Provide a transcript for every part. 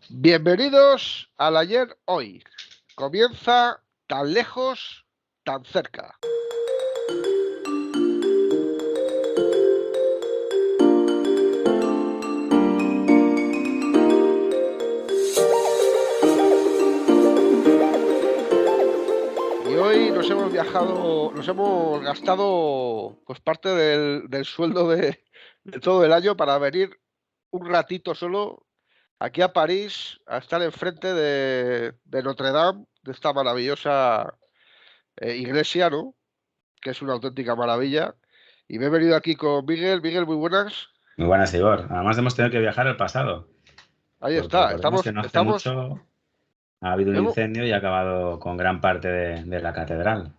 Bienvenidos al ayer hoy. Comienza tan lejos, tan cerca. Y hoy nos hemos viajado, nos hemos gastado pues parte del sueldo de todo el año para venir un ratito solo aquí a París a estar enfrente de Notre Dame, de esta maravillosa iglesia, ¿no? Que es una auténtica maravilla. Y me he venido aquí con Miguel. Miguel, muy buenas. Muy buenas, Igor. Además hemos tenido que viajar al pasado, Ahí porque está. recordemos que no hace Estamos, mucho ha habido un hemos- incendio y ha acabado con gran parte de la catedral.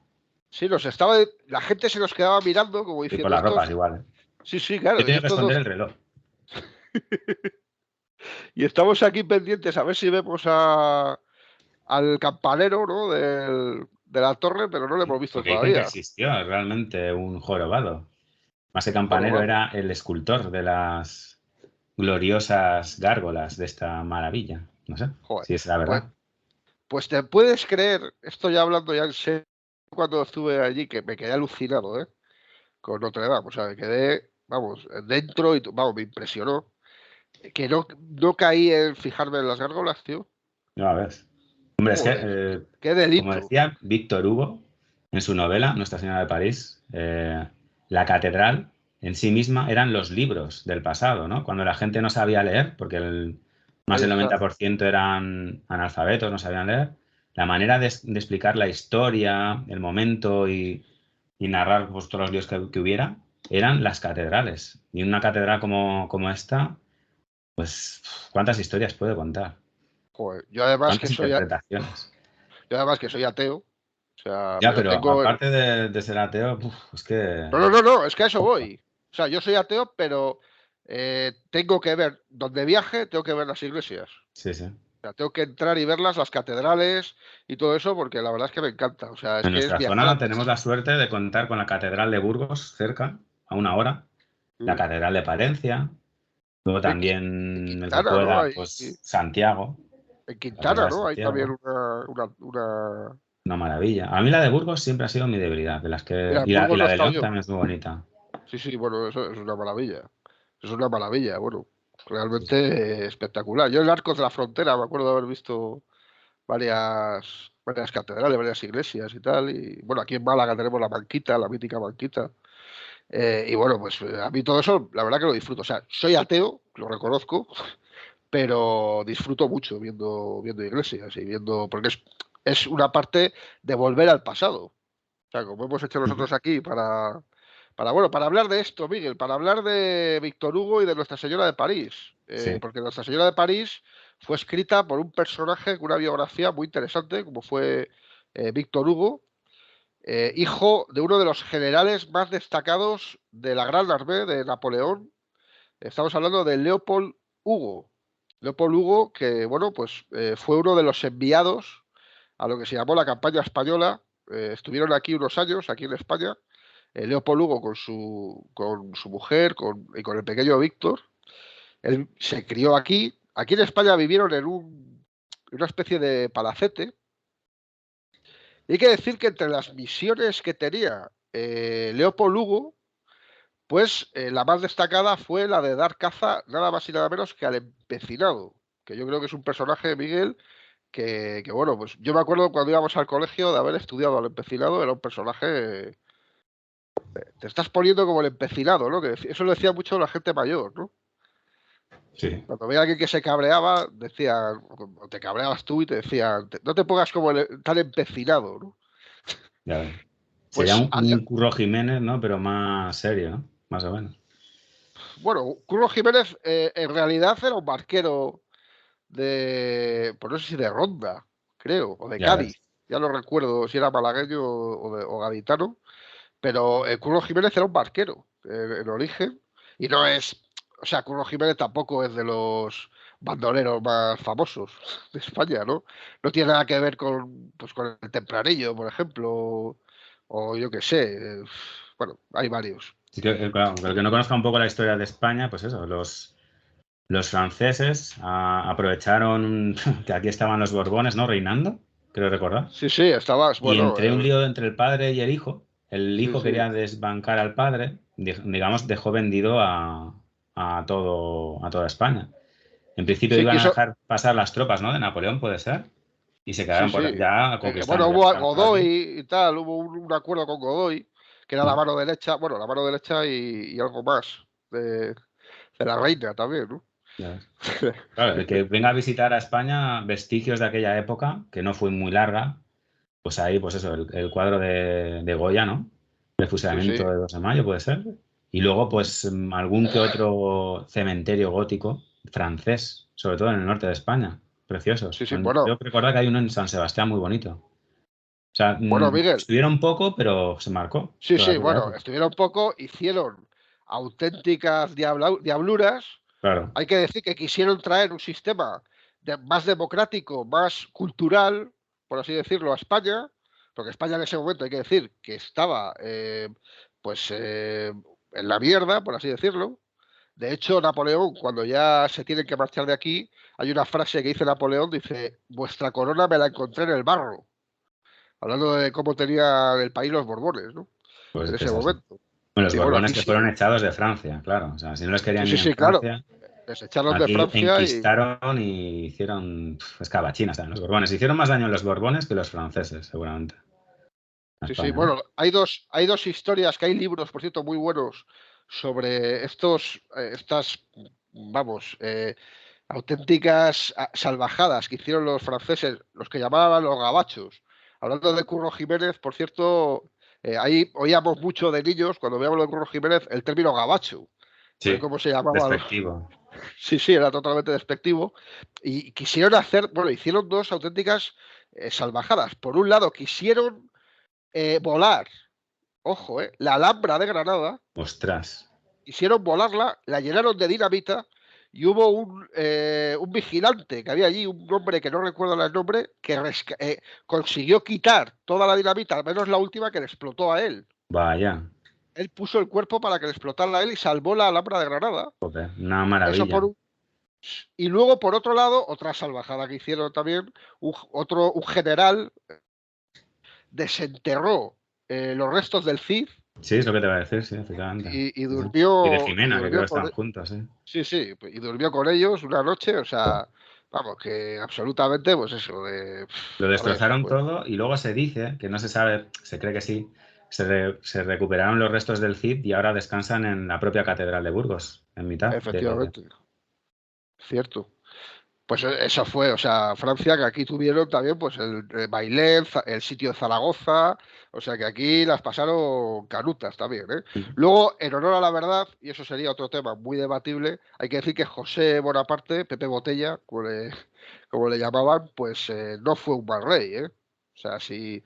sí, la gente se nos quedaba mirando como Y por diciendo las ropas estos, igual, ¿eh? sí, sí, Yo he claro, y tenido que estos esconder dos, el reloj. y estamos aquí pendientes a ver si vemos al campanero, ¿no? De la torre, pero no lo hemos visto Porque dicen que todavía. existió realmente un jorobado. Más que Un campanero jorobado. era el escultor de las gloriosas gárgolas de esta maravilla. No sé Joder. si es la Pues, verdad. pues te puedes creer, esto ya hablando ya en serio, cuando estuve allí, que me quedé alucinado, ¿eh? Con Notre Dame. O sea, me quedé, vamos, dentro y, vamos, me impresionó. Que no caí en fijarme en las gárgolas, tío. No, a ver. Hombre, es que, Joder, qué como delito. decía Víctor Hugo en su novela Nuestra Señora de París, la catedral en sí misma eran los libros del pasado, ¿no? Cuando la gente no sabía leer, porque más Ahí del está. 90% eran analfabetos, no sabían leer, la manera de explicar la historia, el momento y narrar pues, todos los líos que hubiera, eran las catedrales. Y una catedral como esta, pues, ¿cuántas historias puede contar? Joder, ¿Cuántas interpretaciones? yo además que soy ateo, o sea, Ya, pero pero tengo, aparte de ser ateo, es que... no, es que a eso voy. O sea, yo soy ateo, pero tengo que ver, donde viaje, tengo que ver las iglesias. Sí, sí. O sea, tengo que entrar y verlas, las catedrales y todo eso, porque la verdad es que me encanta. O sea, es En que es nuestra viajar zona al tenemos la suerte de contar con la Catedral de Burgos, cerca, a una hora, la Mm. Catedral de Palencia, luego En también el que Quintana, ¿no? pueda, pues Santiago, En la Quintana, Catedral de ¿no? Hay también Santiago, una... una maravilla. A mí la de Burgos siempre ha sido mi debilidad, Mira, en y Burgos no la he de estado León yo. también es muy bonita. Sí, sí, bueno, eso es una maravilla. Es una maravilla, bueno, realmente espectacular. Yo en Arcos de la Frontera me acuerdo de haber visto varias catedrales, varias iglesias y tal. Y bueno, aquí en Málaga tenemos la Manquita, la mítica Manquita. Y bueno, pues a mí todo eso, la verdad que lo disfruto. O sea, soy ateo, lo reconozco, pero disfruto mucho viendo iglesias y viendo, porque es una parte de volver al pasado. O sea, como hemos hecho Ujú. nosotros aquí bueno, para hablar de esto, Miguel, para hablar de Víctor Hugo y de Nuestra Señora de París, Sí. porque Nuestra Señora de París fue escrita por un personaje con una biografía muy interesante, como fue Víctor Hugo, hijo de uno de los generales más destacados de la Gran Armée de Napoleón. Estamos hablando de Leopold Hugo. Leopold Hugo, que bueno, pues fue uno de los enviados a lo que se llamó la campaña española. Estuvieron aquí unos años, aquí en España, Leopold Hugo con su mujer y con el pequeño Víctor. Él se crió aquí. Aquí en España vivieron en una especie de palacete. Y hay que decir que entre las misiones que tenía Leopold Hugo, pues la más destacada fue la de dar caza nada más y nada menos que al empecinado, que yo creo que es un personaje, Miguel, que bueno, pues yo me acuerdo cuando íbamos al colegio de haber estudiado al empecinado, era un personaje, te estás poniendo como el empecinado, ¿no? Eso lo decía mucho la gente mayor, ¿no? Sí, Cuando veía a alguien que se cabreaba, decían, o te cabreabas tú y te decían, no te pongas como tan empecinado, ¿no? ya ves. Sería Pues, un Curro Jiménez, ¿no? Pero más serio, ¿no? Más o menos. bueno, Curro Jiménez en realidad era un barquero pues no sé si de Ronda, creo, o de Ya Cádiz, ves. ya no recuerdo si era malagueño o gaditano, pero Curro Jiménez era un barquero en origen, y no es, o sea, Curro Jiménez tampoco es de los bandoleros más famosos de España, ¿no? No tiene nada que ver pues, con el Tempranillo, por ejemplo, o yo qué sé, bueno, hay varios. Sí que, claro, el que no conozca un poco la historia de España, pues eso, Los franceses aprovecharon que aquí estaban los Borbones, ¿no? Reinando, creo recordar. Sí, sí, estabas, Y bueno, entre un lío entre el padre y el sí, hijo sí. quería desbancar al padre, digamos, dejó vendido a toda España. En principio Sí, iban a dejar pasar las tropas, ¿no? De Napoleón, puede ser, y se sí, quedaron sí. ya conquistando Bueno, y hubo derrotando por aquí. Godoy y tal, hubo un acuerdo con Godoy, que era la mano derecha, bueno, la mano derecha y algo más de, de la reina también, ¿no? Ya ves. Claro, el que venga a visitar a España vestigios de aquella época, que no fue muy larga, pues ahí, pues eso, el cuadro de Goya, ¿no? El Sí, sí. fusilamiento de 2 de mayo, puede ser. Y luego, pues algún que otro cementerio gótico francés, sobre todo en el norte de España. Preciosos. Sí, sí. Bueno, Yo recuerdo que hay uno en San Sebastián muy bonito. O sea, bueno, Miguel. estuvieron poco, pero se marcó Sí, toda sí, aquella bueno, época. estuvieron poco, hicieron auténticas diabluras. Claro, Hay que decir que quisieron traer un sistema más democrático, más cultural, por así decirlo, a España, porque España en ese momento hay que decir que estaba pues en la mierda, por así decirlo. De hecho, Napoleón, cuando ya se tienen que marchar de aquí, hay una frase que dice Napoleón, dice, vuestra corona me la encontré en el barro, hablando de cómo tenía el país los Borbones, ¿no? pues En es ese así. momento. Bueno, los Y bueno, Borbones aquí que sí, fueron echados de Francia, claro. O sea, si no les sí, querían sí, ni en sí, claro. Francia, Les echaron de aquí Francia y enquistaron y hicieron escabachina, ¿saben? Los Borbones. Hicieron más daño los Borbones que los franceses, seguramente. A sí, sí, España, ¿no? bueno, hay dos historias, que hay libros, por cierto, muy buenos sobre estas, vamos, auténticas salvajadas que hicieron los franceses, los que llamaban los gabachos. Hablando de Curro Jiménez, por cierto, ahí oíamos mucho de niños, cuando veíamos lo de Curro Jiménez, el término gabacho, de Sí, cómo se llamaba. despectivo. Sí, sí, era totalmente despectivo. Y quisieron hacer, bueno, hicieron dos auténticas salvajadas. Por un lado, quisieron volar, ojo, la Alhambra de Granada, Ostras. quisieron volarla, la llenaron de dinamita y hubo un vigilante que había allí, un hombre que no recuerdo el nombre, que consiguió quitar toda la dinamita, al menos la última que le explotó a él. Vaya. Él puso el cuerpo para que le explotara a él y salvó la Alhambra de Granada. Joder, una Eso maravilla. por un. Y luego, por otro lado, otra salvajada que hicieron también, un general desenterró los restos del Cid Sí, es lo que te voy a decir, sí, efectivamente. y Sí, sí. Y de durmió, y Jimena, que creo durmió que están con. juntos, sí. Sí, sí, y durmió con ellos una noche, o sea, vamos, que absolutamente, pues eso, Lo a ver, destrozaron pues todo y luego se dice, que no se sabe, se cree que sí, se recuperaron los restos del Cid y ahora descansan en la propia Catedral de Burgos, en mitad de. efectivamente, cierto. Pues eso fue, o sea, Francia, que aquí tuvieron también, pues el Bailén, el sitio de Zaragoza, o sea, que aquí las pasaron canutas también, ¿eh? Luego, en honor a la verdad, y eso sería otro tema muy debatible, hay que decir que José Bonaparte, Pepe Botella, como le llamaban, pues no fue un mal rey, ¿eh? O sea, si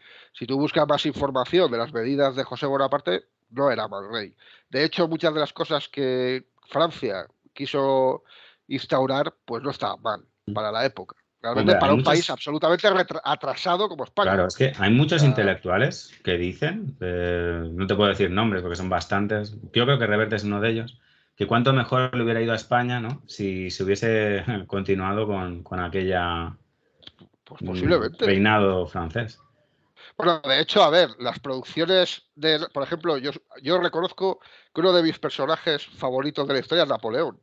tú buscas más información de las medidas de José Bonaparte, no era mal rey. De hecho, muchas de las cosas que Francia quiso instaurar, pues no estaban mal para la época. Realmente Hombre, hay para un país muchos, absolutamente atrasado como España. claro, es que hay O muchos sea, intelectuales que dicen, no te puedo decir nombres porque son bastantes, yo creo que Reverte es uno de ellos, que cuánto mejor le hubiera ido a España, ¿no? Si se hubiese continuado con aquella pues posiblemente. reinado francés. Bueno, de hecho, a ver, las producciones de, por ejemplo, yo reconozco que uno de mis personajes favoritos de la historia es Napoleón.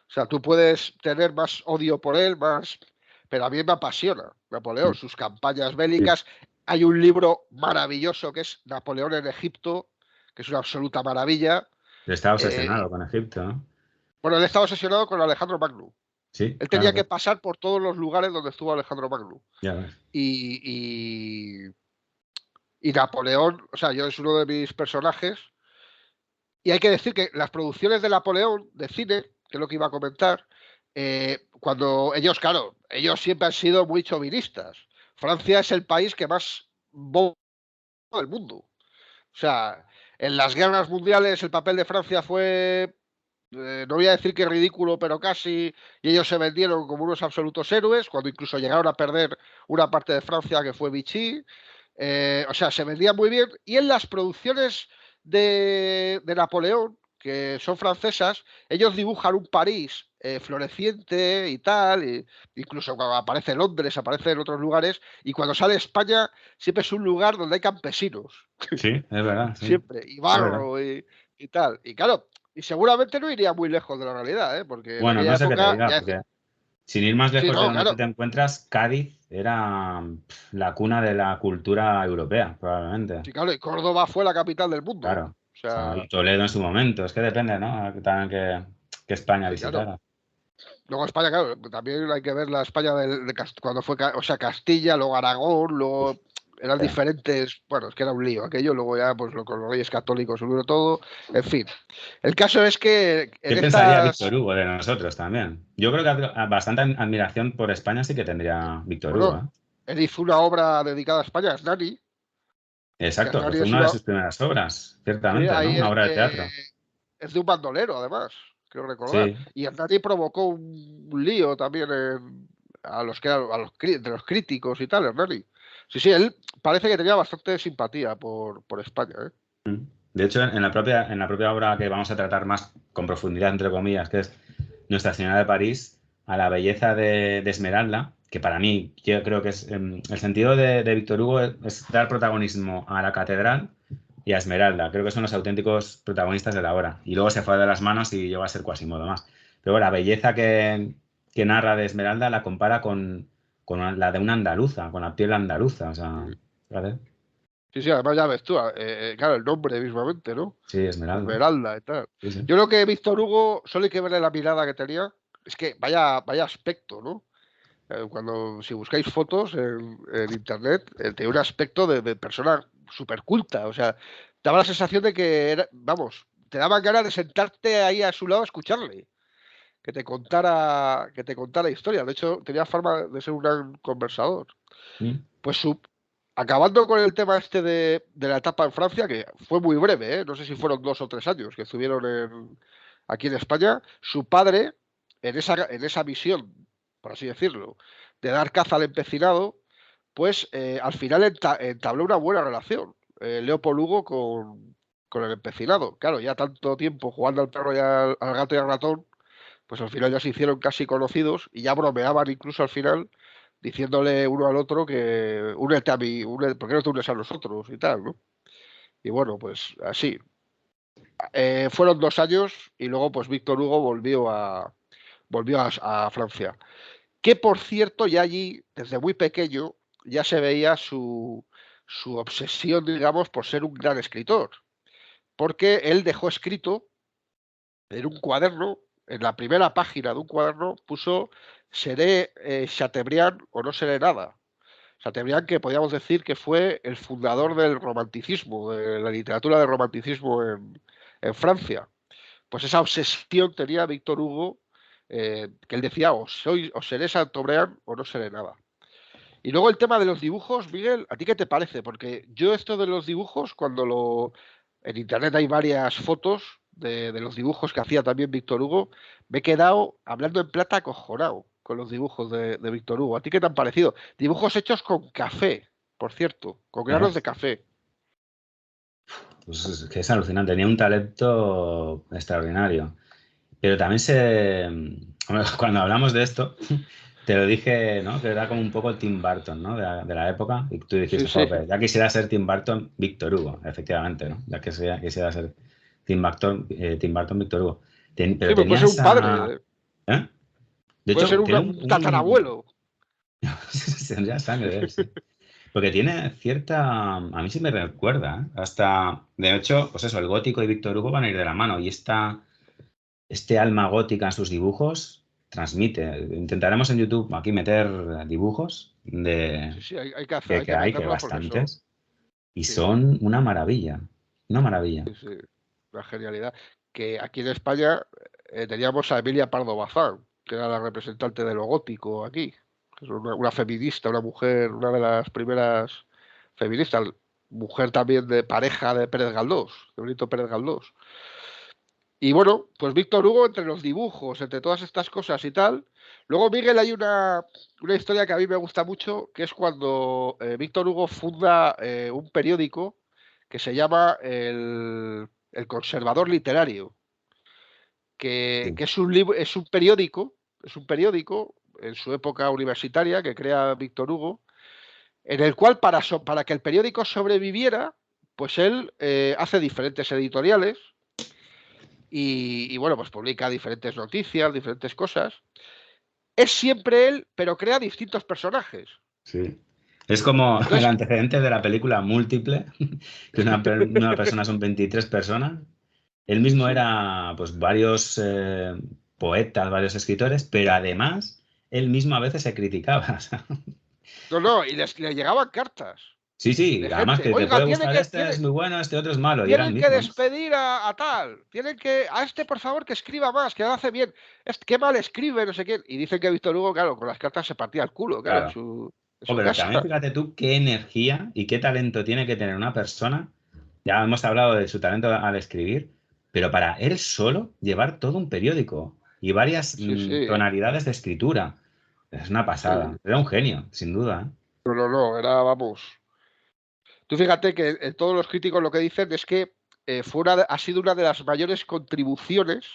O sea, tú puedes tener más odio por él, más, pero a mí me apasiona Napoleón, sus campañas Sí. bélicas. Hay un libro maravilloso que es Napoleón en Egipto, que es una absoluta maravilla. Está Eh, obsesionado con Egipto, ¿no? bueno, él estaba obsesionado con Alejandro Magno. Sí, Él claro, tenía que claro. pasar por todos los lugares donde estuvo Alejandro Magno. Ya ves. Y, y Napoleón, o sea, yo es uno de mis personajes. Y hay que decir que las producciones de Napoleón, de cine, que es lo que iba a comentar, cuando ellos, claro, ellos siempre han sido muy chauvinistas. Francia es el país que más bomba del mundo. O sea, en las guerras mundiales el papel de Francia fue, no voy a decir que ridículo, pero casi, y ellos se vendieron como unos absolutos héroes, cuando incluso llegaron a perder una parte de Francia que fue Vichy. O sea, se vendían muy bien. Y en las producciones de Napoleón, que son francesas, ellos dibujan un París floreciente y tal, incluso cuando aparece Londres, aparece en otros lugares, y cuando sale España siempre es un lugar donde hay campesinos, Sí, es verdad, sí. siempre, y Es verdad. barro y tal. Y claro, y seguramente no iría muy lejos de la realidad, porque en Bueno, no aquella sé qué te época diga, ya... porque sin ir más Sí, lejos de no, donde tú claro. te encuentras, Cádiz era la cuna de la cultura europea, probablemente. Sí, claro, y Córdoba fue la capital del mundo. Claro. O O sea, y sea, Toledo en su momento. Es que depende, ¿no? También que España sí, claro. visitara. Luego España, claro, también hay que ver la España cuando fue, o sea, Castilla, luego Aragón, luego eran Sí. diferentes, bueno, es que era un lío aquello, luego ya pues con los reyes católicos unió todo, en fin. El caso es que ¿Qué en pensaría Víctor estas, Hugo de nosotros también? Yo creo que bastante admiración por España sí que tendría Víctor Hugo, bueno, ¿eh? él hizo una obra dedicada a España, Hernani, que Exacto, que Hernani fue es una de una, sus primeras obras, sí, ciertamente, ¿no? ahí Una obra de teatro. es de un bandolero, además, creo recordar. Sí. Y Hernani provocó un lío también a los que de los críticos y tal, Hernani. Sí, sí, él parece que tenía bastante simpatía por España, ¿eh? Mm. De hecho, en la propia obra que vamos a tratar más con profundidad, entre comillas, que es Nuestra Señora de París, a la belleza de Esmeralda, que para mí yo creo que es el sentido de Víctor Hugo es dar protagonismo a la catedral y a Esmeralda. Creo que son los auténticos protagonistas de la obra. Y luego se fue de las manos y llegó a ser Quasimodo más. Pero la belleza que narra de Esmeralda la compara con la de una andaluza, con la piel andaluza. O sea, fíjate. Sí, sí, además ya ves tú, claro, el nombre mismamente, ¿no? Sí, Esmeralda. Esmeralda y tal. Sí, sí. Yo creo que Víctor Hugo, solo hay que verle la mirada que tenía, es que vaya aspecto, ¿no? Si buscáis fotos en internet, tenía un aspecto de persona súper culta. O sea, daba la sensación de que era, vamos, te daban ganas de sentarte ahí a su lado a escucharle, que te contara historia. De hecho, tenía fama de ser un gran conversador. Mm. Pues acabando con el tema este de la etapa en Francia, que fue muy breve, ¿eh? No sé si fueron 2 o 3 años que estuvieron aquí en España, su padre, en esa misión, por así decirlo, de dar caza al empecinado, pues al final entabló una buena relación, Leopold Hugo con el empecinado. Claro, ya tanto tiempo jugando al perro y al gato y al ratón, pues al final ya se hicieron casi conocidos y ya bromeaban incluso al final diciéndole uno al otro que únete a mí, ¿por qué no te unes a nosotros? Y tal, ¿no? Y bueno, pues así. Fueron 2 años y luego pues Víctor Hugo volvió a Francia. Que por cierto, ya allí, desde muy pequeño, ya se veía su obsesión, digamos, por ser un gran escritor. Porque él dejó escrito en un cuaderno, en la primera página de un cuaderno, puso seré Chateaubriand o no seré nada. Chateaubriand, que podríamos decir que fue el fundador del romanticismo, de la literatura del romanticismo en Francia. Pues esa obsesión tenía Víctor Hugo, que él decía, o seré Chateaubriand o no seré nada. Y luego el tema de los dibujos, Miguel, ¿a ti qué te parece? Porque yo esto de los dibujos, en internet hay varias fotos de los dibujos que hacía también Víctor Hugo, me he quedado hablando en plata acojonado con los dibujos de Víctor Hugo. ¿A ti qué te han parecido? Dibujos hechos con café, por cierto, con Eh, granos de café. Pues es que es alucinante, tenía un talento extraordinario. Pero también hombre, cuando hablamos de esto, te lo dije, ¿no? Que era como un poco Tim Burton, ¿no? De la época. Y tú Sí, dijiste, sí. joder, ya quisiera ser Tim Burton, Víctor Hugo, efectivamente, ¿no? Ya que quisiera ser Tim Burton, Víctor Hugo. Pero Sí, pues puede tenía ser un esa. padre, ¿Eh? De puede ser hecho, tiene un tatarabuelo. tendría sangre de él, sí. Porque tiene cierta. A mí sí me recuerda, ¿eh? Hasta. De hecho, pues eso, el gótico y Víctor Hugo van a ir de la mano. Y este alma gótica en sus dibujos transmite. Intentaremos en YouTube aquí meter dibujos Sí, de sí, hay que que hay, que hay meterlos porque son. bastantes, y Sí, sí. son una maravilla. Una maravilla. Sí, sí, una genialidad. Que aquí en España teníamos a Emilia Pardo Bazán, que era la representante de lo gótico aquí. Que es una feminista, una mujer, una de las primeras feministas, mujer también de pareja de Pérez Galdós, de Benito Pérez Galdós. Y bueno, pues Víctor Hugo, entre los dibujos, entre todas estas cosas y tal. Luego, Miguel, hay una historia que a mí me gusta mucho, que es cuando Víctor Hugo funda un periódico que se llama el Conservador Literario. que es un libro, es un periódico en su época universitaria que crea Víctor Hugo, en el cual para que el periódico sobreviviera, pues él hace diferentes editoriales y bueno, pues publica diferentes noticias, diferentes cosas. Es siempre él, pero crea distintos personajes. Sí. Es como el Entonces, antecedente de la película Múltiple, que una persona son 23 personas. Él mismo sí. era pues varios poetas, varios escritores, pero además él mismo a veces se criticaba. O sea, No, no, y le llegaban cartas sí, sí, de además gente. que te Oiga, puede gustar este, es muy bueno, este otro es malo, y era el tienen que mismo. despedir a tal, a este por favor que escriba más, que lo hace bien, qué mal escribe, no sé qué. Y dicen que Víctor Hugo, claro, con las cartas se partía el culo, claro, Claro. en Oh, su pero también casa. fíjate tú qué energía y qué talento tiene que tener una persona. Ya hemos hablado de su talento al escribir, pero para él solo llevar todo un periódico y varias Sí, sí, tonalidades de escritura. Es una pasada. sí. Era un genio, sin duda. No, no, no, era, vamos. Tú fíjate que todos los críticos lo que dicen es que ha sido una de las mayores contribuciones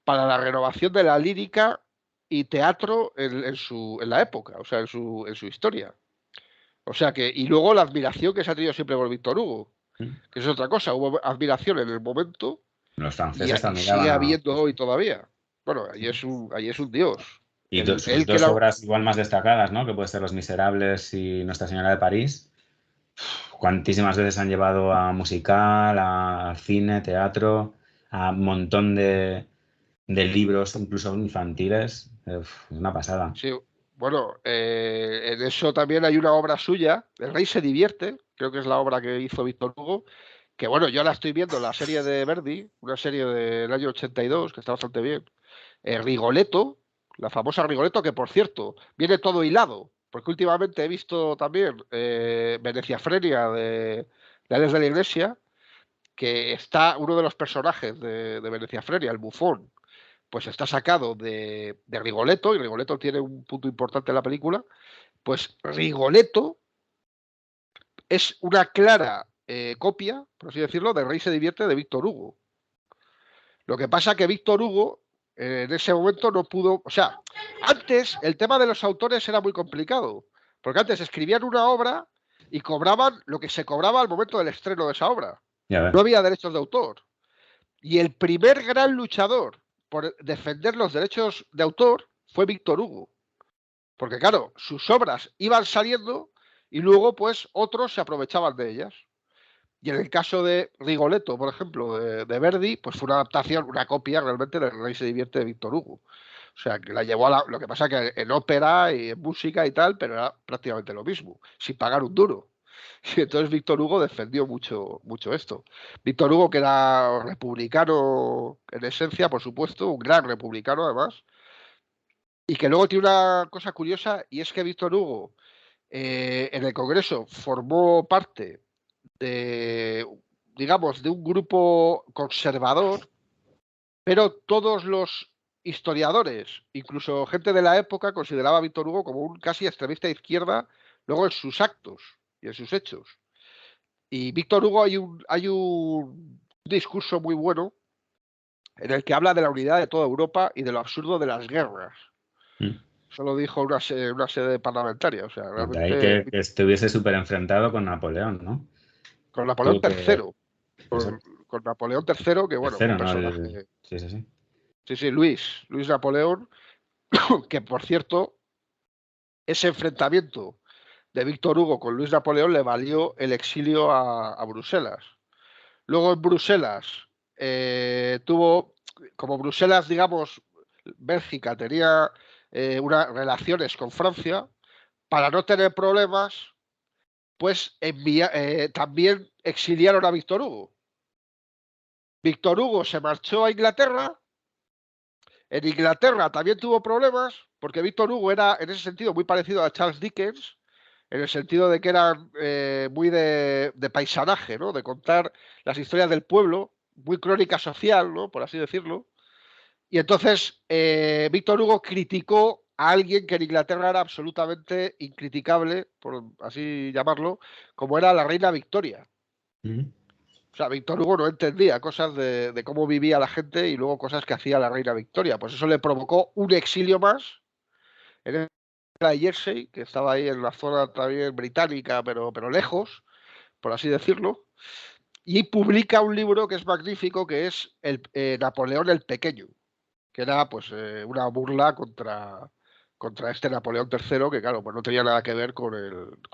para la renovación de la lírica y teatro en la época, o sea, en su historia. O sea que, y luego la admiración que se ha tenido siempre por Víctor Hugo, ¿Eh? que es otra cosa, hubo admiración en el momento Los y, franceses y admiraban sigue a... habiendo hoy todavía. Bueno, ahí es un dios. Y sus Él que dos era, obras igual más destacadas, ¿no? Que puede ser Los Miserables y Nuestra Señora de París. Cuantísimas veces han llevado a musical, a cine, teatro, a un montón de libros, incluso infantiles. Es una pasada. sí, bueno, en eso también hay una obra suya, El Rey se divierte, creo que es la obra que hizo Víctor Hugo, que bueno, yo la estoy viendo, la serie de Verdi, una serie del año 82, que está bastante bien. Rigoletto, la famosa Rigoletto, que por cierto, viene todo hilado, porque últimamente he visto también Venecia Frenia de Alex de la Iglesia, que está uno de los personajes de Venecia Frenia, el bufón, pues está sacado de Rigoletto, y Rigoletto tiene un punto importante en la película, pues Rigoletto es una clara copia, por así decirlo, de Rey se divierte de Víctor Hugo. Lo que pasa que Víctor Hugo en ese momento no pudo, o sea, antes el tema de los autores era muy complicado, porque antes escribían una obra y cobraban lo que se cobraba al momento del estreno de esa obra. Ya No ves. había derechos de autor. Y el primer gran luchador por defender los derechos de autor fue Víctor Hugo. Porque claro, sus obras iban saliendo y luego pues otros se aprovechaban de ellas. Y en el caso de Rigoletto, por ejemplo, de Verdi, pues fue una adaptación, una copia realmente del Rey se divierte de Víctor Hugo. O sea, que la llevó a lo que pasa que en ópera y en música y tal, pero era prácticamente lo mismo, sin pagar un duro. Y entonces Víctor Hugo defendió mucho, mucho esto. Víctor Hugo, que era republicano en esencia, por supuesto, un gran republicano además, y que luego tiene una cosa curiosa, y es que Víctor Hugo en el Congreso formó parte de, digamos, de un grupo conservador, pero todos los historiadores, incluso gente de la época, consideraba a Víctor Hugo como un casi extremista de izquierda, luego en sus actos y en sus hechos. Y Víctor Hugo hay un discurso muy bueno en el que habla de la unidad de toda Europa y de lo absurdo de las guerras. Mm. Eso lo dijo una sede parlamentaria, o sea, De ahí realmente que estuviese súper enfrentado con Napoleón, ¿no? con Napoleón Tuvo que... III, Eso, con Napoleón III, que bueno, un tercero, ¿no? personaje. Sí, sí, sí. Sí, sí, Luis Napoleón, que por cierto, ese enfrentamiento de Víctor Hugo con Luis Napoleón le valió el exilio a Bruselas. Luego en Bruselas como Bruselas, digamos, Bélgica tenía unas relaciones con Francia, para no tener problemas, pues también exiliaron a Víctor Hugo. Víctor Hugo se marchó a Inglaterra. En Inglaterra también tuvo problemas, porque Víctor Hugo era en ese sentido muy parecido a Charles Dickens, en el sentido de que era muy de paisanaje, ¿no? De contar las historias del pueblo, muy crónica social, ¿no? Por así decirlo. Y entonces Víctor Hugo criticó a alguien que en Inglaterra era absolutamente incriticable, por así llamarlo, como era la reina Victoria. Mm. O sea, Víctor Hugo no entendía cosas de cómo vivía la gente y luego cosas que hacía la reina Victoria. Pues eso le provocó un exilio más en la Jersey, que estaba ahí en la zona también británica, pero lejos, por así decirlo. Y publica un libro que es magnífico, que es Napoleón el Pequeño, que era pues una burla contra este Napoleón III, que claro, pues no tenía nada que ver con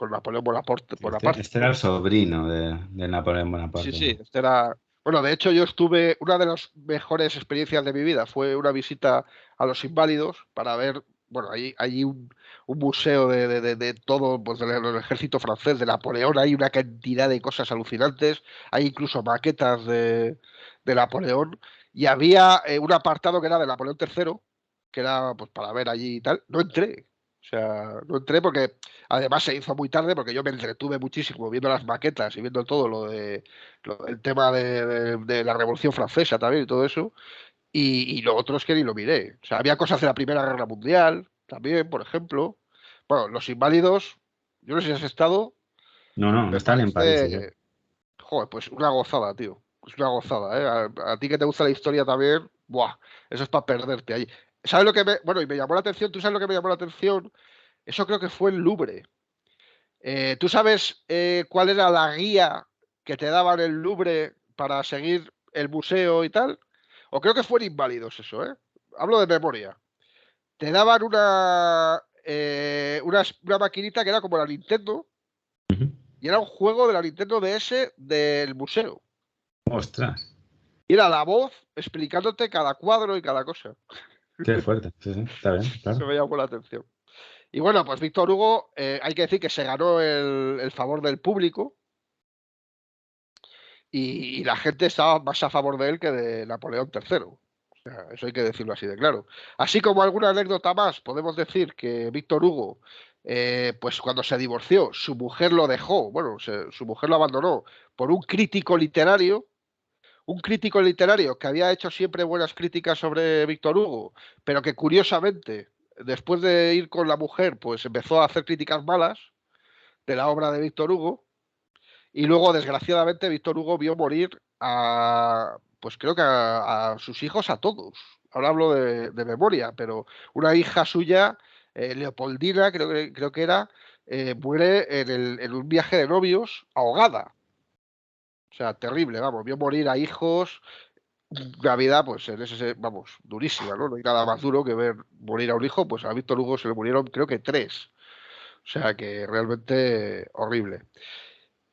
Napoleón Bonaparte, Este era ¿no? el sobrino de Napoleón Sí, Bonaparte. sí, este era... Bueno, de hecho yo estuve, una de las mejores experiencias de mi vida fue una visita a los Inválidos para ver, bueno, hay un museo de todo, pues del ejército francés, de Napoleón, hay una cantidad de cosas alucinantes, hay incluso maquetas de Napoleón, y había un apartado que era de Napoleón III, que era pues para ver allí y tal. No entré, o sea, no entré porque además se hizo muy tarde porque yo me entretuve muchísimo viendo las maquetas y viendo todo el tema de la Revolución Francesa también y todo eso. Y lo otro es que ni lo miré. O sea, había cosas de la Primera Guerra Mundial también, por ejemplo. Bueno, Los Inválidos, yo no sé si has estado, No, no, me están en París ellos. parece, joder, pues una gozada, tío. Es una gozada, ¿eh? A ti que te gusta la historia también, buah, eso es para perderte ahí. ¿Sabes lo que me, bueno, y me llamó la atención? ¿Tú sabes lo que me llamó la atención? Eso creo que fue el Louvre. ¿Tú sabes cuál era la guía que te daban el Louvre para seguir el museo y tal? O creo que fue en Inválidos eso, ¿eh? Hablo de memoria. Te daban una maquinita que era como la Nintendo Ujú. y era un juego de la Nintendo DS del museo. Ostras, Y era la voz explicándote cada cuadro y cada cosa. qué fuerte. Sí, sí, está bien, Eso claro. me llamó la atención. Y bueno, pues Víctor Hugo, hay que decir que se ganó el favor del público y la gente estaba más a favor de él que de Napoleón III. O sea, eso hay que decirlo así de claro. Así como alguna anécdota más, podemos decir que Víctor Hugo, pues cuando se divorció, su mujer lo dejó, bueno, su mujer lo abandonó por un crítico literario que había hecho siempre buenas críticas sobre Víctor Hugo, pero que curiosamente, después de ir con la mujer, pues empezó a hacer críticas malas de la obra de Víctor Hugo. Y luego, desgraciadamente, Víctor Hugo vio morir pues creo que a sus hijos a todos. Ahora hablo de memoria, pero una hija suya, Leopoldina, creo que era, muere en un viaje de novios ahogada. O sea, terrible, vamos, vio morir a hijos, una vida, pues en vamos, durísima, ¿no? No hay nada más duro que ver morir a un hijo, pues a Víctor Hugo se le murieron creo que tres. O sea, que realmente horrible.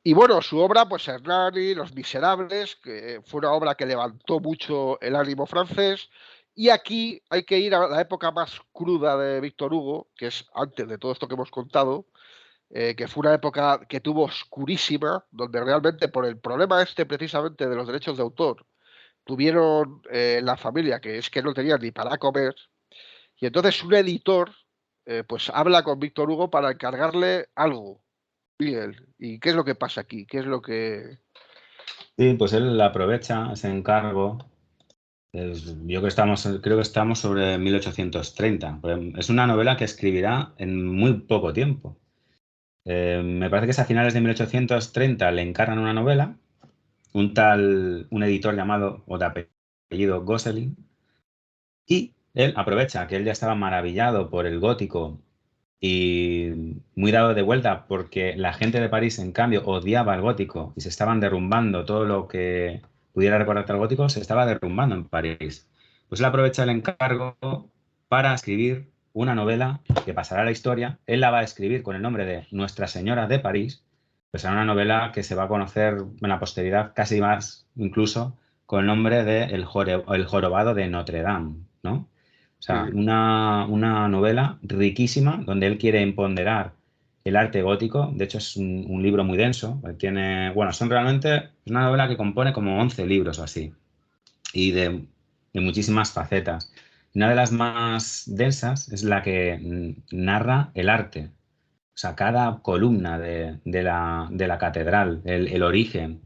Y bueno, su obra, pues Hernani, Los Miserables, que fue una obra que levantó mucho el ánimo francés. Y aquí hay que ir a la época más cruda de Víctor Hugo, que es antes de todo esto que hemos contado, que fue una época que tuvo oscurísima, donde realmente por el problema este precisamente de los derechos de autor, tuvieron la familia que es que no tenían ni para comer. Y entonces un editor, pues habla con Víctor Hugo para encargarle algo. Miguel, ¿y qué es lo que pasa aquí? ¿Qué es lo que...? Sí, pues él aprovecha ese encargo. Creo que estamos sobre 1830. Es una novela que escribirá en muy poco tiempo. Me parece que es a finales de 1830 le encargan una novela, un editor llamado, o de apellido Gosselin, y él aprovecha que él ya estaba maravillado por el gótico y muy dado de vuelta porque la gente de París, en cambio, odiaba el gótico y se estaban derrumbando todo lo que pudiera recordarte al gótico, se estaba derrumbando en París. Pues él aprovecha el encargo para escribir una novela que pasará a la historia. Él la va a escribir con el nombre de Nuestra Señora de París. Pues será una novela que se va a conocer en la posteridad casi más, incluso, con el nombre de El Jorobado de Notre Dame, ¿no? O sea, Sí, una novela riquísima donde él quiere empoderar el arte gótico. De hecho, es un libro muy denso. Tiene, bueno, son realmente una novela que compone como 11 libros o así y de muchísimas facetas. Una de las más densas es la que narra el arte. O sea, cada columna de la catedral, el origen.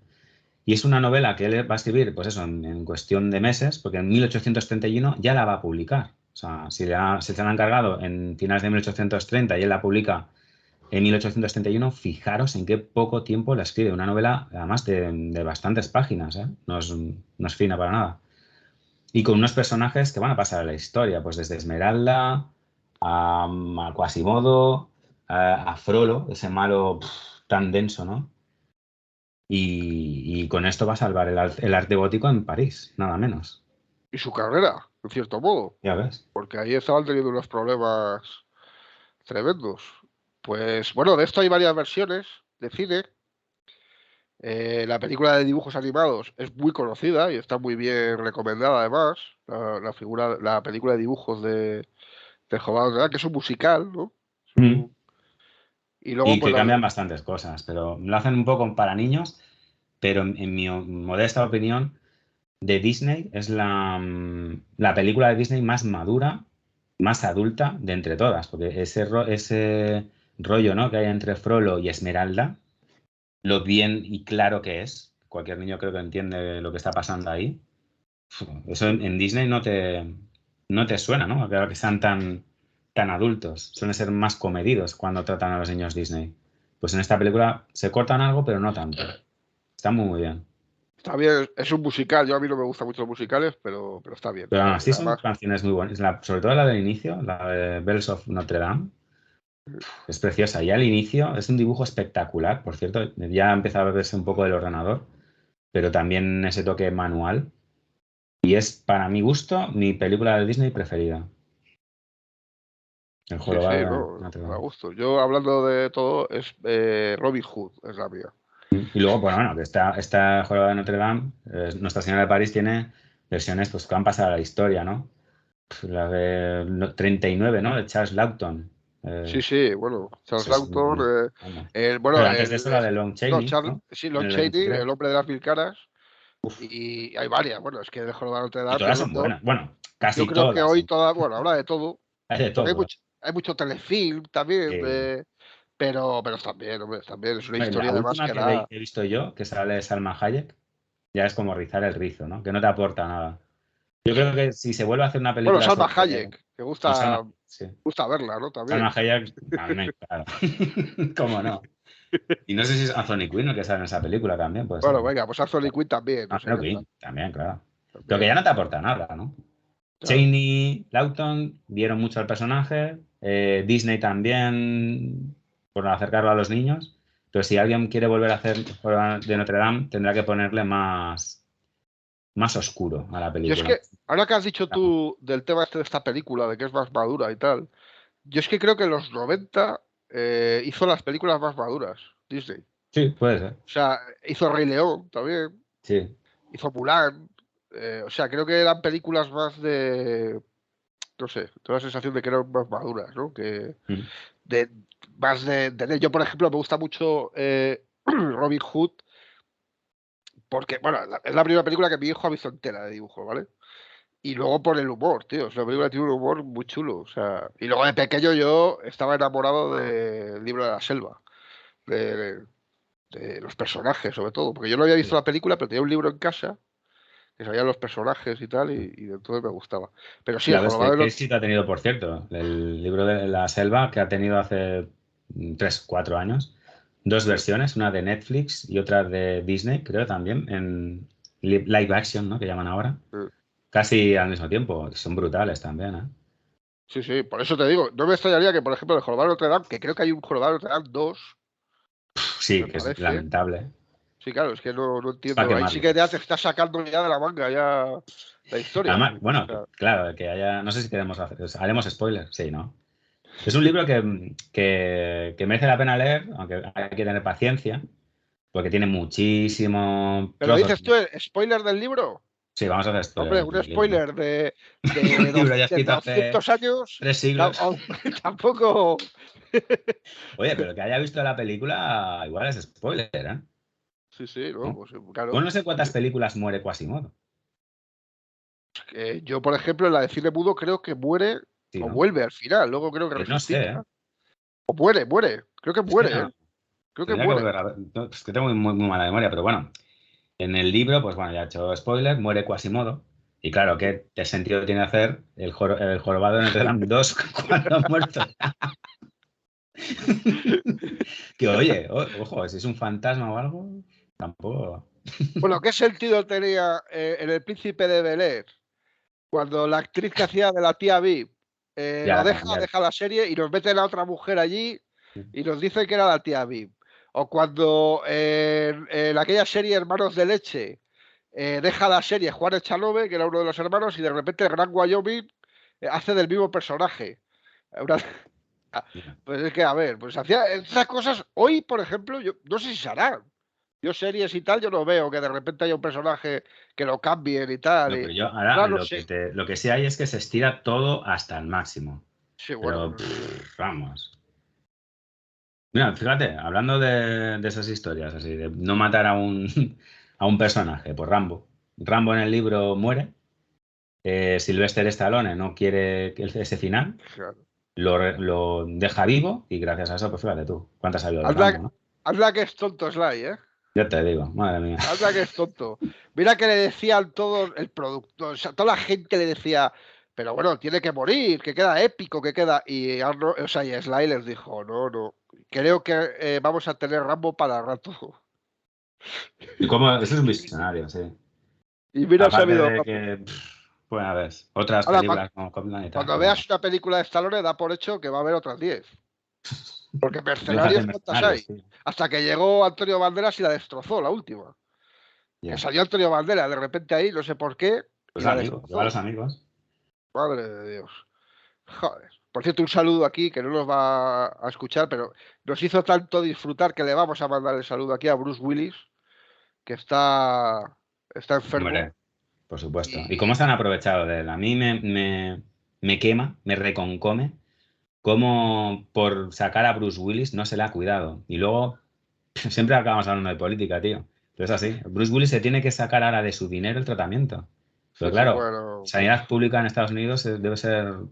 Y es una novela que él va a escribir, pues eso, en cuestión de meses, porque en 1831 ya la va a publicar. O sea, si se la han encargado en finales de 1830 y él la publica en 1831, fijaros en qué poco tiempo la escribe. Una novela, además, de bastantes páginas, ¿eh? No es fina para nada. Y con unos personajes que van a pasar a la historia, pues desde Esmeralda a Quasimodo, a Frollo, ese malo tan denso, ¿no? Y con esto va a salvar el arte gótico en París, nada menos. Y su carrera, en cierto modo, Ya ves. porque ahí estaban teniendo unos problemas tremendos. Pues bueno, de esto hay varias versiones de cine. La película de dibujos animados es muy conocida y está muy bien recomendada además. La película de dibujos de Jorobado de Notre Dame, que es un musical, ¿no? Mm. Y luego, Y pues que cambian bastantes cosas, pero lo hacen un poco para niños, pero en mi modesta opinión, de Disney es la película de Disney más madura, más adulta de entre todas, porque ese rollo, ¿no?, que hay entre Frollo y Esmeralda, lo bien y claro que es, cualquier niño creo que entiende lo que está pasando ahí. Eso en Disney no te suena, ¿no? Claro que sean tan adultos, suelen ser más comedidos cuando tratan a los niños Disney. Pues en esta película se cortan algo, pero no tanto. Está muy, muy bien. está bien, es un musical. Yo a mí no me gustan mucho los musicales, pero está bien, Pero está aún bien. así son Además, canciones muy buenas. Sobre todo la del inicio, la de Bells of Notre Dame, es preciosa. Y al inicio es un dibujo espectacular, por cierto. Ya empezaba a verse un poco del ordenador, pero también ese toque manual. Y es, para mi gusto, mi película de Disney preferida. El sí, sí, jorobado de no, Notre da Dame. gusto. Yo hablando de todo, es Robin Hood, es la mía. Y luego, bueno, que esta jorobado de Notre Dame, Nuestra Señora de París tiene versiones pues, que han pasado a la historia, ¿no? La de 39, ¿no? De Charles Lawton. Sí, sí, bueno, Charles Eso es Lawton, vamos. bueno, Pero antes de eso, la de Lon no, Chaney, ¿no? sí, En Lon el Chaney, 23. el hombre de las mil caras, y hay varias. Bueno, es que de Jorobado de Notre Y Dame, todas son buenas. Bueno, yo casi creo que todas hoy son. toda, bueno, habla de todo, Hay de porque todo. hay mucho telefilm también, Eh, pero están bien, hombre, están bien. Es una la historia además última que da. que he visto yo, que sale Salma Hayek, ya es como rizar el rizo, ¿no? Que no te aporta nada. Yo creo que si se vuelve a hacer una Bueno, película Salma sobre. Hayek, que Y Salma, sí. gusta verla, ¿no? Salma También. Hayek, también, claro. ¿Cómo no? Y no sé si es Anthony Quinn el que sale en esa película también, puede ser. Bueno, venga, pues Anthony Quinn también, o sea, Anthony ya está. Quinn, también, claro. Pero que También, ya no te aporta nada, ¿no? claro. Chaney, Lawton vieron mucho al personaje, Disney también, por acercarlo a los niños. Entonces, si alguien quiere volver a hacer de Notre Dame, tendrá que ponerle más oscuro a la Yo es película. que, ahora que has dicho tú del tema este de esta película, de que es más madura y tal, yo es que creo que en los 90 hizo las películas más maduras, Disney. Sí, puede ser. O sea, hizo Rey León también, Sí. hizo Mulan. O sea, creo que eran películas más de, no sé, tengo la sensación de que eran más maduras, ¿no? Que Mm. de más yo, por ejemplo, me gusta mucho Robin Hood, porque, bueno, es la primera película que mi hijo ha visto entera de dibujo, ¿vale? Y luego por el humor, tío. Es una película que tiene un humor muy chulo. O sea, y luego de pequeño yo estaba enamorado del libro de la selva, de, de los personajes, sobre todo. Porque yo no había visto la película, pero tenía un libro en casa que salían los personajes y tal, y entonces me gustaba. Pero sí, el Ya ves, jorobado de qué Notre éxito ha tenido, por cierto, el libro de la selva, que ha tenido hace 3, 4 años, dos versiones, una de Netflix y otra de Disney, creo también, en live action, ¿no? Que llaman ahora. Casi al mismo tiempo. Son brutales también, ¿eh? Sí, sí, por eso te digo, no me extrañaría que, por ejemplo, el jorobado de Notre Dame, que creo que hay un jorobado de Notre Dame 2, Sí, me que es parece. lamentable. Sí, claro, es que no Es para entiendo. Ahí sí quemarlo. que ya te está sacando ya de la manga ya la historia. Además, O bueno, sea, claro, que haya. No sé si queremos hacer. ¿Haremos spoilers? Sí, ¿no? Es un libro que merece la pena leer, aunque hay que tener paciencia, porque tiene muchísimo ¿pero trozos. dices tú spoiler del libro? Sí, vamos a hacer Hombre, spoilers un del libro, ¿no? spoiler de, Un libro ya de escrito hace 200 años, 3 siglos. tampoco. Oye, pero que haya visto la película, igual es spoiler, ¿eh? Sí, sí, no, ¿No? pues claro. Bueno, no sé cuántas películas muere Quasimodo. Yo, por ejemplo, en la de cine mudo creo que muere Sí, o ¿no? vuelve al final, luego creo que No sé, ¿eh? resucita. O muere. Creo que Es que muere, ¿eh? no. Creo que Tendría que muere. volver a ver. No, es que tengo muy mala memoria, pero bueno. En el libro, pues bueno, ya he hecho spoiler, muere Quasimodo. Y claro, ¿qué sentido tiene hacer el jorobado de Notre Dame 2 cuando ha muerto? Que oye, ojo, si es un fantasma o algo, tampoco. Bueno, ¿qué sentido tenía en El Príncipe de Bel-Air cuando la actriz que hacía de la tía Viv lo Ya, también. deja la serie y nos meten a otra mujer allí y nos dicen que era la tía Viv? O cuando en aquella serie Hermanos de Leche deja la serie Juan Echanove, que era uno de los hermanos, y de repente el Gran Wyoming hace del mismo personaje. Una- Ya. Pues es que, a ver, pues hacía esas cosas. Hoy, por ejemplo, yo no sé si se harán. Yo series y tal, yo no veo que de repente haya un personaje que lo cambien y tal. No, Y, pero yo ahora ahora no sé. lo que sí hay es que se estira todo hasta el máximo. Sí, bueno, Pero vamos. Mira, fíjate, hablando de esas historias, así, de no matar a un, a un personaje, pues Rambo. Rambo en el libro muere. Sylvester Stallone no quiere ese final. claro. Lo deja vivo y gracias a eso, pues fíjate tú, cuántas ha habido de Anda, Rambo, ¿no? anda que es tonto Sly, ¿eh? Ya te digo, madre mía. Anda que es tonto. Mira que le decían todos, el productor, o sea, toda la gente le decía, pero bueno, tiene que morir, que queda épico, que queda. Y, o sea, y Sly les dijo, no, no, creo que vamos a tener Rambo para rato. ¿Y cómo? Eso es un visionario, sí. Y mira, se ha Aparte habido de Rambo. que, pues a ver, otras Ahora, películas como Copland y tal, cuando pero veas bueno. una película de Stallone, da por hecho que va a haber otras 10. Porque Los hacen mercenarios, ¿cuántas mercenarios, hay? tío. Hasta que llegó Antonio Banderas y la destrozó, la última. Que Ya. salió Antonio Banderas de repente ahí, no sé por qué, y Los la amigos, lleva a destrozó. los amigos. Madre de Dios. Joder. Por cierto, un saludo aquí, que no nos va a escuchar, pero nos hizo tanto disfrutar que le vamos a mandar el saludo aquí a Bruce Willis, que está enfermo. Hombre, por supuesto. ¿Y cómo se Y han aprovechado de él? A mí me quema, me reconcome cómo por sacar a Bruce Willis no se le ha cuidado. Y luego siempre acabamos hablando de política, tío. Pero es así. Bruce Willis se tiene que sacar ahora de su dinero el tratamiento. Pero sí, sí, claro, bueno, sanidad pública en Estados Unidos debe ser nada,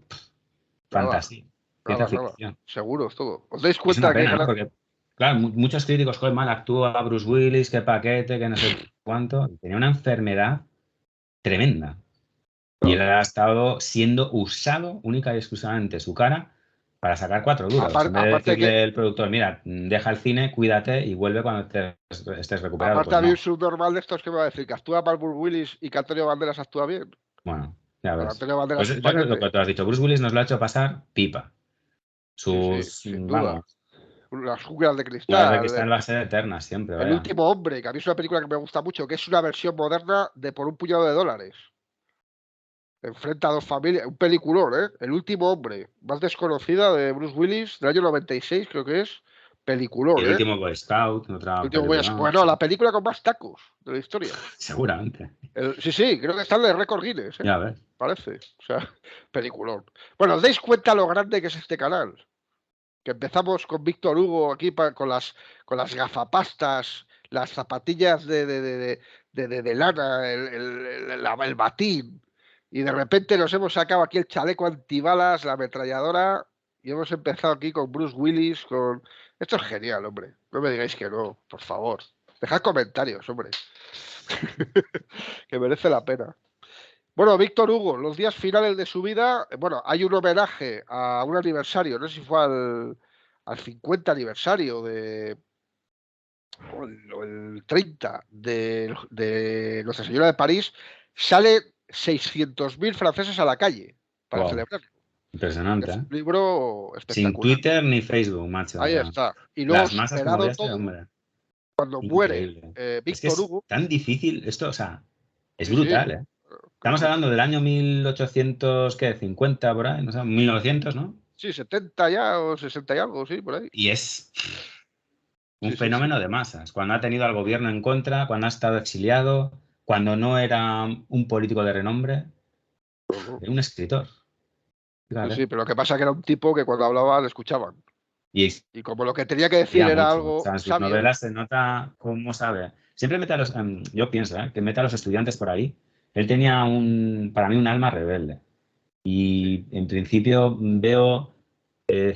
fantasía, ciencia nada, nada. ficción. Seguro es todo. ¿Os dais Y es una cuenta que pena, ¿no? Porque, claro, muchos críticos, joder, mal actúa Bruce Willis, qué paquete, que no sé cuánto. Tenía una enfermedad tremenda. Y él ha estado siendo usado única y exclusivamente su cara para sacar 4 duros. En vez de Aparte que decirle el productor, mira, deja el cine, cuídate y vuelve cuando estés recuperado. aparte Pues había un no. subnormal de estos que me va a decir que actúa mal Bruce Willis y que Antonio Banderas actúa bien. Bueno, ya Pero ves. Antonio Banderas Pues es un eso es lo paquete. que tú has dicho. Bruce Willis nos lo ha hecho pasar pipa. Sí, sí, Sus, sin duda. vamos, Las junglas de las de cristal. cristal va a ser eterna siempre, El vaya. último hombre, que a mí es una película que me gusta mucho, que es una versión moderna de Por un puñado de dólares. Enfrenta a dos familias. Un peliculón, ¿eh? El último hombre, más desconocida de Bruce Willis, del año 96, creo que es. Y Peliculón, el ¿eh? último Boy Scout, El otra último película. Bueno, la película con más tacos de la historia. Seguramente. Sí, sí, creo que está en el récord Guinness, ¿eh? Ya ves. Parece. O sea, peliculón. Bueno, ¿os dais cuenta lo grande que es este canal? Que empezamos con Víctor Hugo aquí con las gafapastas, las zapatillas de lana, el batín, y de repente nos hemos sacado aquí el chaleco antibalas, la ametralladora, y hemos empezado aquí con Bruce Willis, con... Esto es genial, hombre. No me digáis que no, por favor. Dejad comentarios, hombre. Que merece la pena. Bueno, Víctor Hugo, los días finales de su vida, bueno, hay un homenaje a un aniversario, no sé si fue al 50 aniversario o el 30 de Nuestra Señora de París, sale 600.000 franceses a la calle para Wow. celebrarlo. Impresionante, Es ¿eh? un libro Sin espectacular. Twitter ni Facebook, macho. O Ahí sea, está. Y luego las masas que superado movía este todo, hombre. cuando muere Increíble. Es que Víctor es Hugo, tan difícil esto, o sea, es sí, sí, brutal, ¿eh? Estamos claro. hablando del año 1850 por ahí, no sé, 1900, ¿no? Sí, 70 ya o 60 y algo, sí, por ahí. Y es un Sí, sí, sí. fenómeno de masas. Cuando ha tenido al gobierno en contra, cuando ha estado exiliado, cuando no era un político de renombre, Ujú. era un escritor. Sí, Fíjate. sí, pero lo que pasa es que era un tipo que cuando hablaba le escuchaban. Y Y como lo que tenía que decir escribía era mucho. O algo sea, en sus sabio, novelas se nota cómo sabe. Siempre mete a los, yo pienso, que mete a los estudiantes por ahí. Él tenía para mí un alma rebelde. sí. Y en principio veo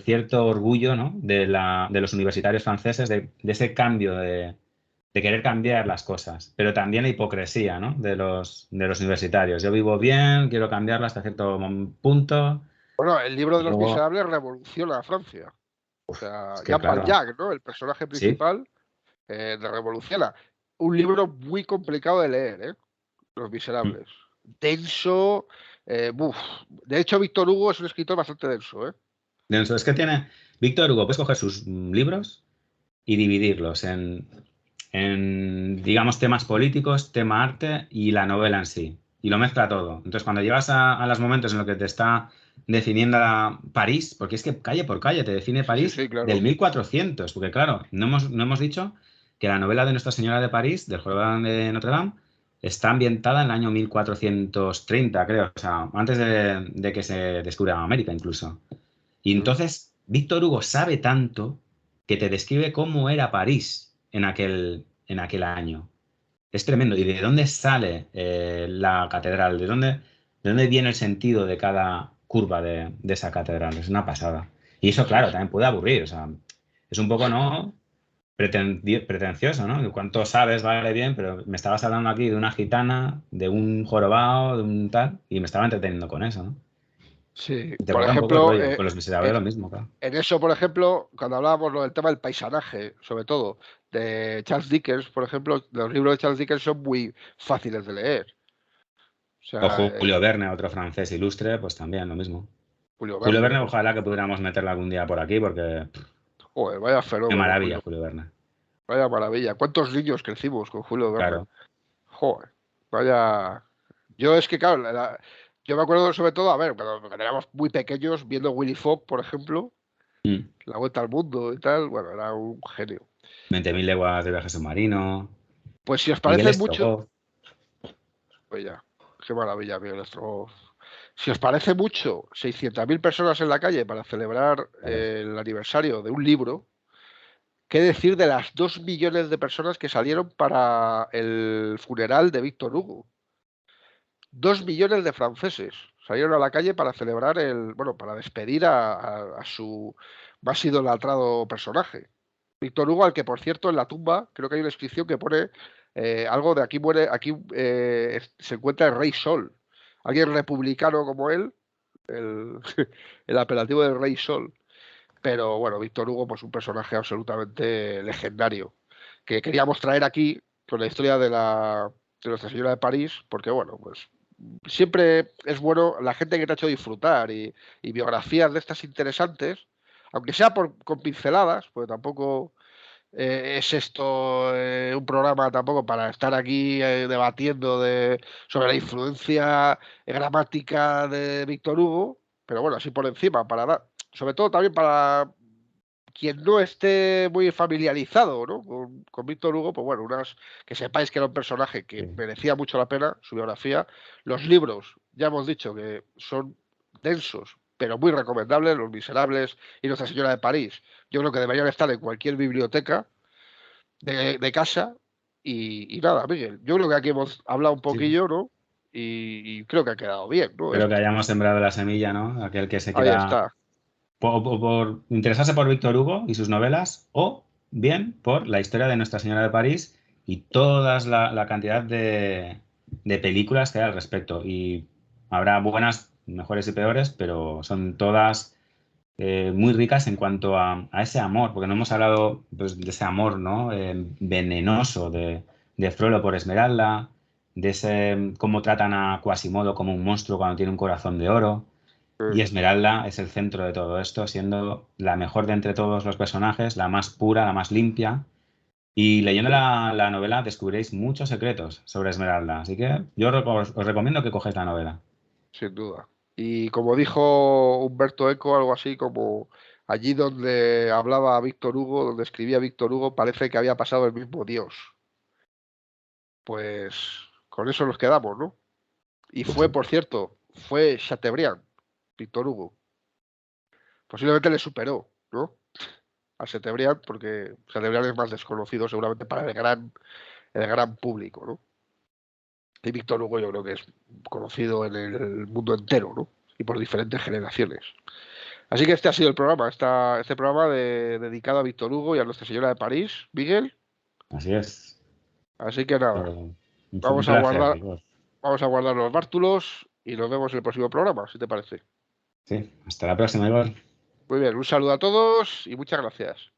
cierto orgullo, ¿no? de los universitarios franceses, de ese cambio, de querer cambiar las cosas, pero también la hipocresía, ¿no? de los universitarios. Yo vivo bien, quiero cambiarlo hasta cierto punto, Bueno, el libro y de los luego, miserables revoluciona a Francia. O sea, Es que Jean claro, Valjean, ¿no? El personaje sí. principal de Revoluciona. Un libro muy complicado de leer, ¿eh? Los Mm. Miserables. Denso. Buf. De hecho, Víctor Hugo es un escritor bastante denso, ¿eh? Es que tiene, Víctor Hugo, puedes coger sus libros y dividirlos digamos, temas políticos, tema arte y la novela en sí. Y lo mezcla todo. Entonces, cuando llegas a los momentos en los que te está definiendo París, porque es que calle por calle te define Sí, sí, París sí, del claro. 1400, porque claro, no hemos dicho que la novela de Nuestra Señora de París, del Jorobado de Notre Dame, está ambientada en el año 1430, creo, o sea, antes de que se descubriera América incluso. Y Mm. entonces, Víctor Hugo sabe tanto que te describe cómo era París en aquel año. Es tremendo. ¿Y de dónde sale la catedral? ¿De dónde viene el sentido de cada curva de esa catedral? Es una pasada. Y eso, Sí, claro, sí. también puede aburrir. O sea, es un poco, ¿no? Pretencioso, ¿no? Cuánto sabes, vale bien, pero me estabas hablando aquí de una gitana, de un jorobado, de un tal, y me estaba entreteniendo con eso, ¿no? Sí. Y te Por corta un poco el ejemplo, rollo. Con los miserables en, lo mismo, claro. en eso, por ejemplo, cuando hablábamos lo del tema del paisanaje, sobre todo, de Charles Dickens, por ejemplo, los libros de Charles Dickens son muy fáciles de leer. O O sea, Julio Verne, otro francés ilustre, pues también lo mismo. Julio Julio Verne, Verne, por ojalá que pudiéramos meterla algún día por aquí, porque joder, vaya qué fenómeno, maravilla, Julio. Julio Verne. Vaya maravilla. ¿Cuántos niños crecimos con Julio Verne? Claro. Joder, vaya. Yo es que, claro, yo me acuerdo sobre todo, a ver, cuando éramos muy pequeños, viendo Willy Fogg, por ejemplo, Mm. La Vuelta al Mundo y tal, bueno, era un genio. 20.000 leguas de viaje submarino. Pues si os Miguel parece mucho, Strogoff. pues ya, qué maravilla, Miguel Estrogoz. Si os parece mucho, 600.000 personas en la calle para celebrar Claro. el aniversario de un libro, ¿qué decir de las 2 millones de personas que salieron para el funeral de Víctor Hugo? 2 millones de franceses salieron a la calle para celebrar bueno, para despedir a su más idolatrado personaje. Víctor Hugo, al que por cierto en la tumba creo que hay una inscripción que pone algo de aquí muere, aquí se encuentra el Rey Sol. Alguien republicano como él, el, el apelativo del Rey Sol. Pero bueno, Víctor Hugo, pues un personaje absolutamente legendario, que queríamos traer aquí con la historia de Nuestra Señora de París, porque bueno, pues siempre es bueno la gente que te ha hecho disfrutar y biografías de estas interesantes, aunque sea con pinceladas, porque tampoco es esto un programa tampoco para estar aquí debatiendo sobre la influencia gramática de Víctor Hugo, pero bueno, así por encima, para dar, sobre todo también para quien no esté muy familiarizado, ¿no? con Víctor Hugo, pues bueno, que sepáis que era un personaje que Sí. merecía mucho la pena, su biografía. Los libros, ya hemos dicho que son densos, pero muy recomendables, Los Miserables y Nuestra Señora de París. Yo creo que deberían estar en cualquier biblioteca de casa. Y nada, Miguel, yo creo que aquí hemos hablado un Sí. poquillo, ¿no? Y creo que ha quedado bien, ¿no? Espero que Esto. hayamos sembrado la semilla, ¿no? Aquel que se Ahí quiera está. por interesarse por Víctor Hugo y sus novelas, o bien por la historia de Nuestra Señora de París y toda la cantidad de películas que hay al respecto. Y habrá buenas, mejores y peores, pero son todas muy ricas en cuanto a ese amor, porque no hemos hablado pues, de ese amor, ¿no? Venenoso de Frollo por Esmeralda, de ese cómo tratan a Quasimodo como un monstruo cuando tiene un corazón de oro. Y Esmeralda es el centro de todo esto, siendo la mejor de entre todos los personajes, la más pura, la más limpia. Y leyendo la novela descubriréis muchos secretos sobre Esmeralda. Así que yo os recomiendo que cogáis la novela. Sin duda. Y como dijo Humberto Eco, algo así como allí donde hablaba Víctor Hugo, donde escribía Víctor Hugo, parece que había pasado el mismo Dios. Pues con eso nos quedamos, ¿no? Y Pues fue, sí. por cierto, fue Chateaubriand, Víctor Hugo. Posiblemente le superó, ¿no? A Chateaubriand, porque Chateaubriand es más desconocido seguramente para el gran público, ¿no? Y Víctor Hugo yo creo que es conocido en el mundo entero, ¿no? Y por diferentes generaciones. Así que este ha sido el programa, este programa dedicado a Víctor Hugo y a Nuestra Señora de París, Miguel. Así es. Así que nada, Un vamos a placer, guardar, Igor. vamos a guardar los bártulos y nos vemos en el próximo programa, si te parece. Sí, hasta la próxima, Igor. Muy bien, un saludo a todos y muchas gracias.